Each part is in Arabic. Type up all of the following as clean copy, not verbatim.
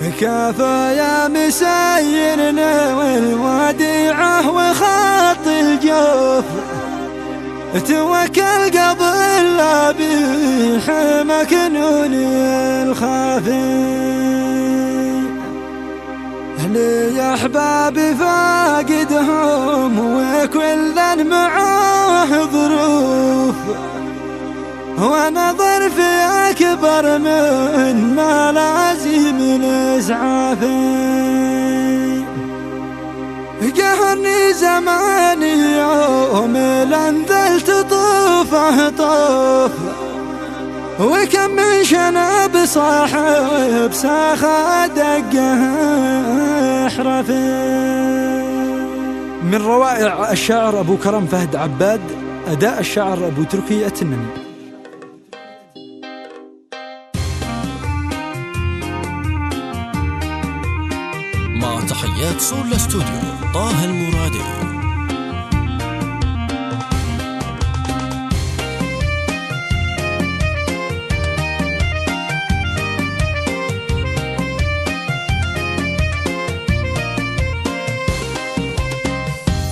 كفى يا مسيرنا والوديعة وخط الجوف، توكل قبل لا بحمى كنون الخافي. لي أحبابي فاقدهم وكل معاه ظروف، ونظر في أكبر من ملازم الإسعاف. قهرني زماني يوم لانذلت طوفه طوف، وكم من شنب صاحب ساخة دقه احرفي. من روائع الشاعر أبو كرم فهد عباد، أداء الشاعر أبو تركي التنمي. مع تحيات سول استوديو طه المرادي.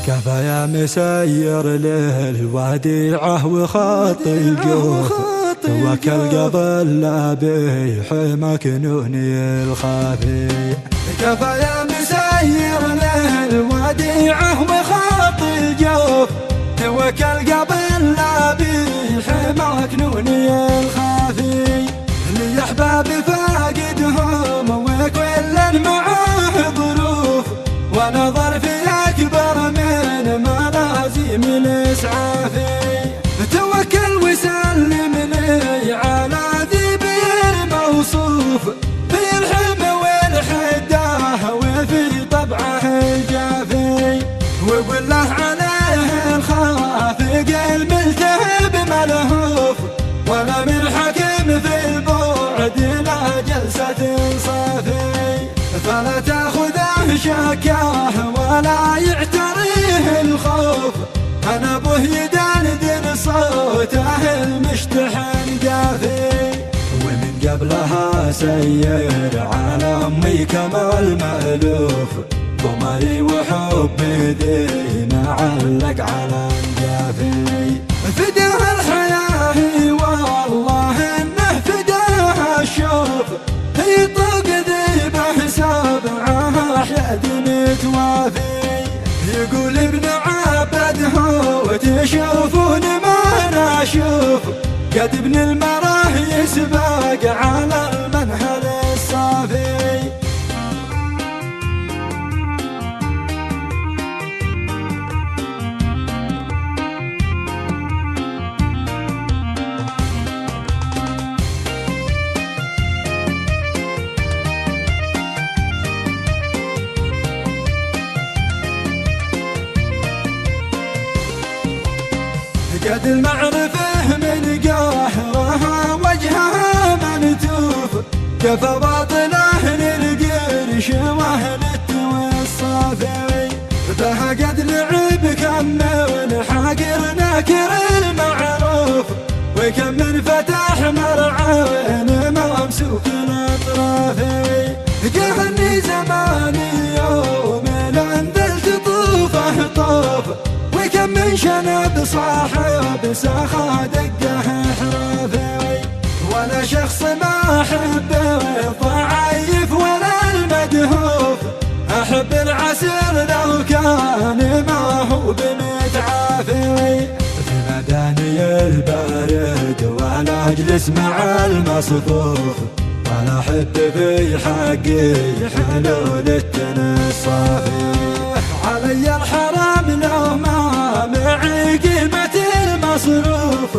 كفى يا مسير للوديعة وخط الجوف، توكل قبل لا بحمى كنوني الخافي. كفى يا مسير للوديعة وخط الجوف، توكل قبل لا بحمى كنوني الخافي. لي أحبابي فاقدهم وكل معاه ظروف، ونظر في أكبر من ملازم الإسعاف. توكل وسلم لي على ذي الموصوف، في الحلم والحداه وفي طبعه الجافي. وقل له عليه الخافق الملتهب ملهوف، ولا من حكم في البعد لا جلسة صافي. فلا تاخذه شكاه ولا يعتريه الخوف، أنا أبوه يدندن صوته المشتحن قافي. ومن قبلها سير على أمي كما المألوف، ضمري وحبي ذي معلق على الجافي. فداها الحياة والله إنه فداها الشوف، هي طوق ذيبه سبعها أحياد متوافي. يقول ابن عبد هو تشوفون ما أنا أشوف، قد ابن المراه يسبق على المنهل الصافي. قد المعرفة من قاهرها وجهها منتوف، كفى باطله للقرش واهل التوصافي. بها قد لعب كم من حاقر ناكر المعروف، وكم من فتح مرعون ممسوك الاطرافي. قهرني زماني يوم لانذلت طوفه طوف، وكم من شنب صاحب ساخة دقه حرافي. وانا شخص ما احب الضعيف ولا المدهوف، احب العسر لو كان ما هو بمتعافي. في مداني البارد ولا اجلس مع المصفوف، ولا احب في حقي حلول التنصافي. علي الحرام لو ما معي قيمة المصروف،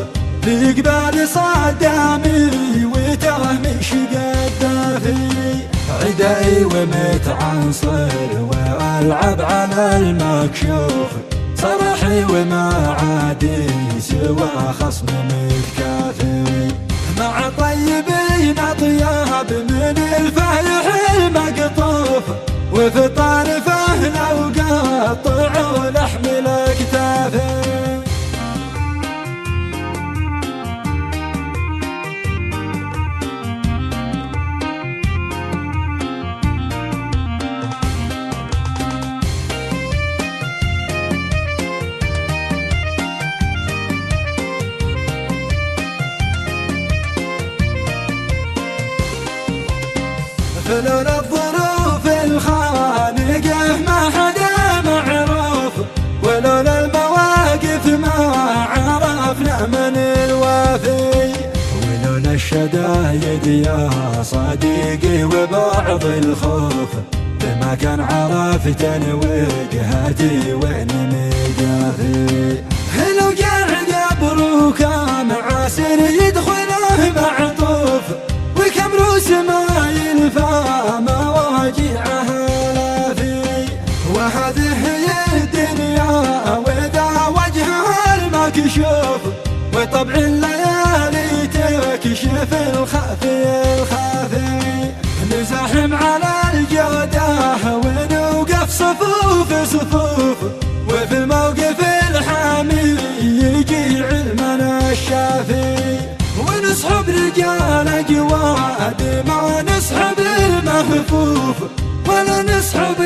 في قبال صدامي وتهمي قدافي. عدائي ومتعنصر والعب على المكشوف، صرحي وما عادي سوى خصم متكافي. مع طيبين اطياب من الفايح المقطوف، وفي طرفه لو قطعوا لحم الاكتافي. لولا الظروف الخانقة ما حدا معروف، ولولا المواقف ما عرفنا من الوافي، ولولا الشدايد يا صديقي وبعض الخوف ما كان عرفت انا وجهتي وين مقافي. لو قاعد ابروك معاسر يدخله معطوف، وكم روس ما يلفى مواجعه لافي، وهذه هي الدنيا وذا وجهها المكشوف، وطبع الليالي تكشف الخفي الخافي. نزاحم على الجودة ونوقف صفوف صفوف، وفي الموقف الحامي يجي علمنا الشافي، ونسحب رجال جواد ما نسحب المهفوف، ولا نسحب